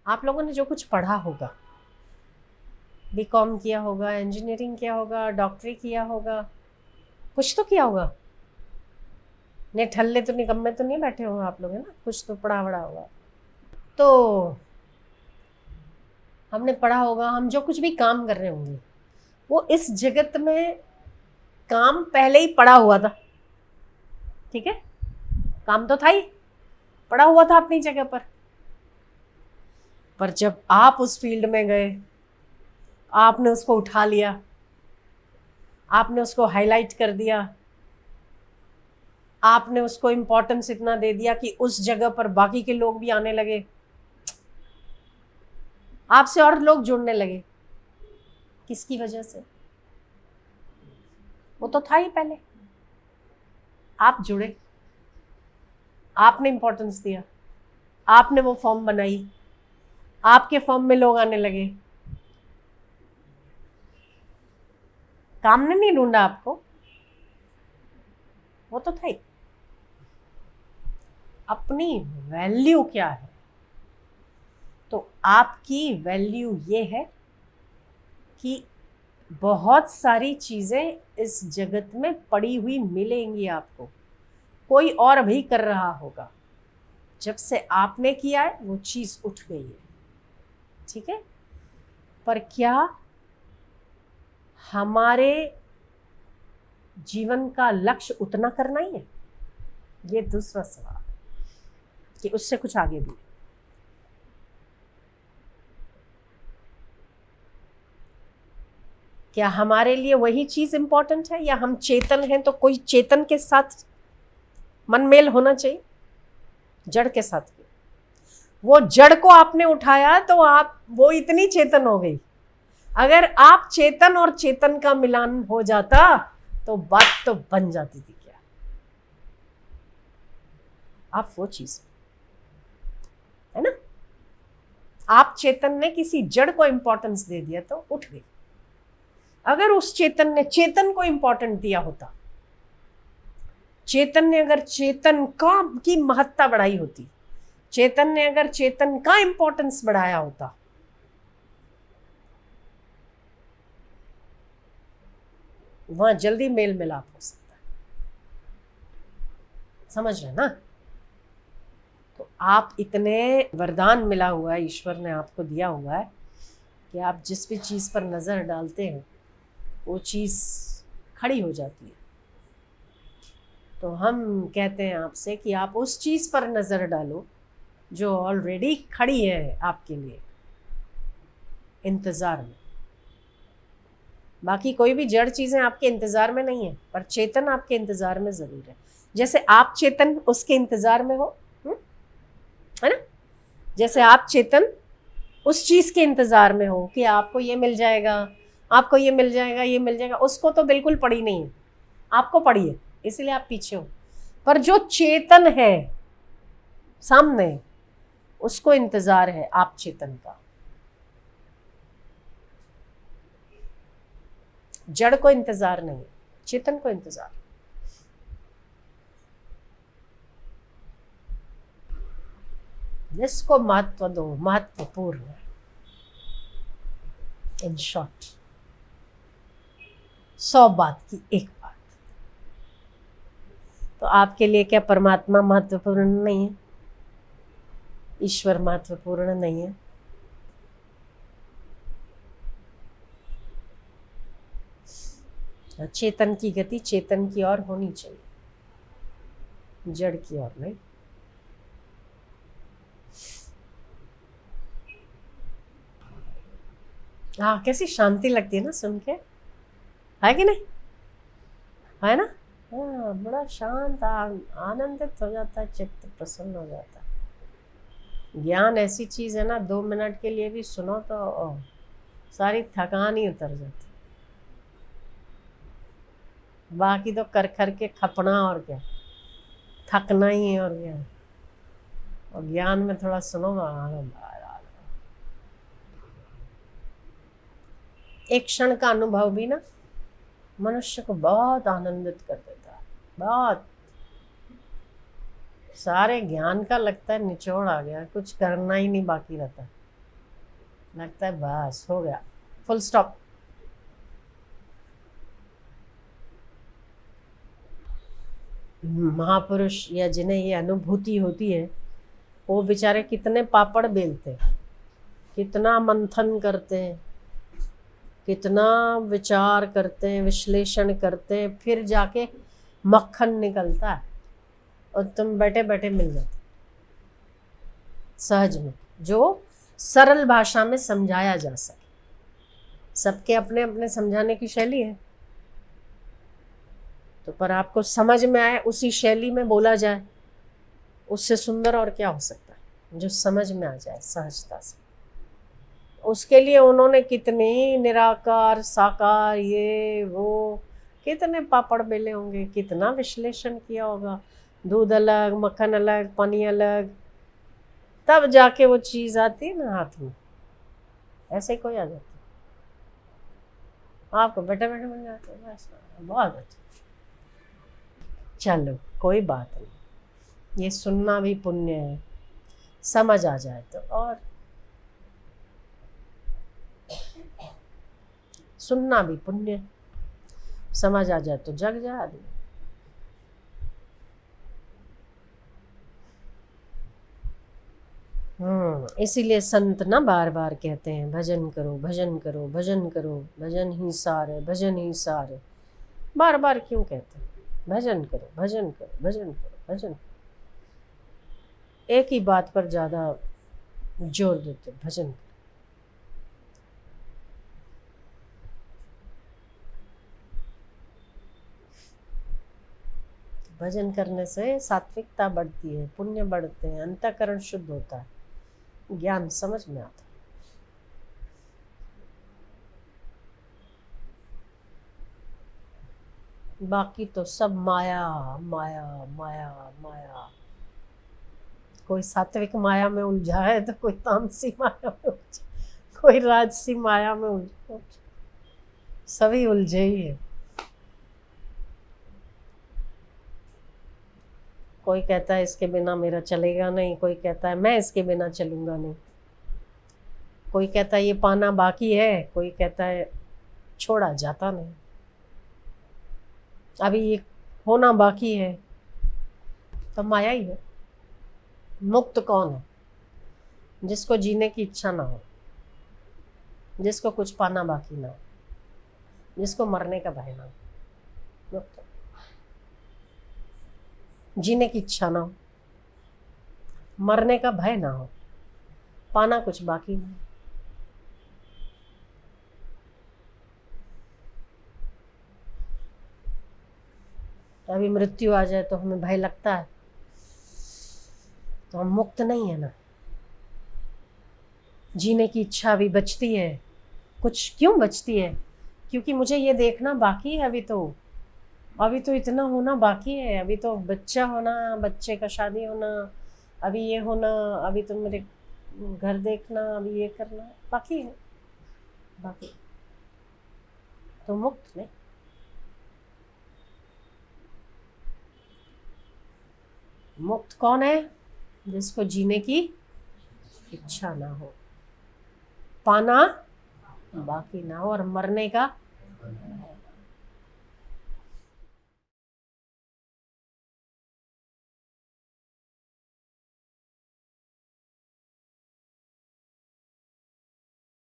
आप लोगों ने जो कुछ पढ़ा होगा, बीकॉम किया होगा, इंजीनियरिंग किया होगा, डॉक्टरी किया होगा, कुछ तो किया होगा। नहीं ठल्ले तो निकम्मे तो नहीं बैठे होंगे आप लोग, है ना, कुछ तो पढ़ा वढ़ा होगा। तो हमने पढ़ा होगा, हम जो कुछ भी काम कर रहे होंगे वो इस जगत में काम पहले ही पड़ा हुआ था। ठीक है, काम तो था ही, पड़ा हुआ था अपनी जगह पर जब आप उस फील्ड में गए, आपने उसको उठा लिया, आपने उसको हाईलाइट कर दिया, आपने उसको इम्पोर्टेंस इतना दे दिया कि उस जगह पर बाकी के लोग भी आने लगे, आपसे और लोग जुड़ने लगे। किसकी वजह से? वो तो था ही पहले, आप जुड़े, आपने इम्पोर्टेंस दिया, आपने वो फॉर्म बनाई, आपके फॉर्म में लोग आने लगे। काम ने नहीं ढूंढा आपको, वो तो था ही। अपनी वैल्यू क्या है? तो आपकी वैल्यू ये है कि बहुत सारी चीजें इस जगत में पड़ी हुई मिलेंगी आपको, कोई और भी कर रहा होगा, जब से आपने किया है वो चीज उठ गई है। ठीक है, पर क्या हमारे जीवन का लक्ष्य उतना करना ही है? ये दूसरा सवाल, कि उससे कुछ आगे भी। क्या हमारे लिए वही चीज इंपॉर्टेंट है, या हम चेतन हैं तो कोई चेतन के साथ मन मेल होना चाहिए, जड़ के साथ? वो जड़ को आपने उठाया तो आप वो इतनी चेतन हो गई। अगर आप चेतन और चेतन का मिलान हो जाता तो बात तो बन जाती थी। क्या आप वो चीज है ना? आप चेतन ने किसी जड़ को इंपॉर्टेंस दे दिया तो उठ गई। अगर उस चेतन ने चेतन को इंपॉर्टेंट दिया होता, चेतन ने अगर चेतन का की महत्ता बढ़ाई होती, चेतन ने अगर चेतन का इंपॉर्टेंस बढ़ाया होता, वहां जल्दी मेल मिलाप हो सकता है। समझ रहे ना? तो आप इतने वरदान मिला हुआ है, ईश्वर ने आपको दिया हुआ है कि आप जिस भी चीज पर नजर डालते हैं वो चीज खड़ी हो जाती है। तो हम कहते हैं आपसे कि आप उस चीज पर नजर डालो जो ऑलरेडी खड़ी है आपके लिए इंतजार में। बाकी कोई भी जड़ चीजें आपके इंतजार में नहीं है, पर चेतन आपके इंतजार में जरूर है। जैसे आप चेतन उसके इंतजार में हो, है ना? जैसे आप चेतन उस चीज के इंतजार में हो कि आपको ये मिल जाएगा, आपको ये मिल जाएगा, ये मिल जाएगा, उसको तो बिल्कुल पड़ी नहीं है, आपको पड़ी है, इसलिए आप पीछे हो। पर जो चेतन है सामने, उसको इंतजार है आप चेतन का। जड़ को इंतजार नहीं, चेतन को इंतजार। जिसको महत्व दो, महत्वपूर्ण है। इन शॉर्ट 100 बात की एक बात। तो आपके लिए क्या परमात्मा महत्वपूर्ण नहीं है? ईश्वर महत्वपूर्ण नहीं है? चेतन की गति चेतन की ओर होनी चाहिए, जड़ की ओर नहीं। हाँ, कैसी शांति लगती है ना सुन के, है कि नहीं? है ना? हाँ, बड़ा शांत आनंदित हो जाता है, चित्त प्रसन्न हो जाता है। ज्ञान ऐसी चीज है ना, 2 मिनट के लिए भी सुनो तो सारी थकान ही उतर जाती। बाकी तो कर कर के खपना, और क्या, थकना ही है, और क्या। और ज्ञान में थोड़ा सुनो, आनंद आ रहा। एक क्षण का अनुभव भी ना मनुष्य को बहुत आनंदित कर देता है, बहुत। सारे ज्ञान का लगता है निचोड़ आ गया, कुछ करना ही नहीं बाकी रहता। लगता है बस हो गया, फुल स्टॉप। महापुरुष या जिन्हें ये अनुभूति होती है वो बेचारे कितने पापड़ बेलते, कितना मंथन करते हैं, कितना विचार करते हैं, विश्लेषण करते हैं, फिर जाके मक्खन निकलता है और तुम बैठे बैठे मिल जाते सहज में, जो सरल भाषा में समझाया जा सके। सबके अपने अपने समझाने की शैली है, तो पर आपको समझ में आए उसी शैली में बोला जाए, उससे सुंदर और क्या हो सकता है, जो समझ में आ जाए सहजता से। उसके लिए उन्होंने कितने निराकार साकार ये वो कितने पापड़ बेले होंगे, कितना विश्लेषण किया होगा, दूध अलग, मक्खन अलग, पानी अलग, तब जाके वो चीज़ आती है ना हाथ में। ऐसे कोई आ जाता, आपको बैठे बैठे मिल जाते हैं, बस बहुत अच्छा। चलो कोई बात नहीं, ये सुनना भी पुण्य है, समझ आ जाए तो। और सुनना भी पुण्य, समझ आ जाए तो जग जाए आदमी। इसीलिए संत ना बार बार कहते हैं भजन करो भजन करो भजन करो, भजन ही सार है, भजन ही सार है। बार बार क्यों कहते हैं भजन करो भजन करो भजन करो भजन करो? एक ही बात पर ज़्यादा जोर देते, भजन करो। भजन करने से सात्विकता बढ़ती है, पुण्य बढ़ते हैं, अंतःकरण शुद्ध होता है, ज्ञान समझ में आता है। बाकी तो सब माया माया माया माया। कोई सात्विक माया में उलझा है तो कोई तामसी माया में उलझा, कोई राजसी माया में उलझा, सभी उलझे ही है। कोई कहता है इसके बिना मेरा चलेगा नहीं, कोई कहता है मैं इसके बिना चलूंगा नहीं, कोई कहता है ये पाना बाकी है, कोई कहता है छोड़ा जाता नहीं, अभी ये होना बाकी है। तो माया ही है। मुक्त कौन है? जिसको जीने की इच्छा ना हो, जिसको कुछ पाना बाकी ना हो, जिसको मरने का भय ना हो। मुक्त। जीने की इच्छा ना हो, मरने का भय ना हो, पाना कुछ बाकी ना हो। अभी मृत्यु आ जाए तो हमें भय लगता है, तो हम मुक्त नहीं है ना। जीने की इच्छा अभी बचती है, कुछ क्यों बचती है? क्योंकि मुझे ये देखना बाकी है, अभी तो इतना होना बाकी है, अभी तो बच्चा होना, बच्चे का शादी होना, अभी ये होना, अभी तो मेरे घर देखना, अभी ये करना बाकी है, बाकी। तो मुक्त नहीं। मुक्त कौन है? जिसको जीने की इच्छा ना हो, पाना बाकी ना हो और मरने का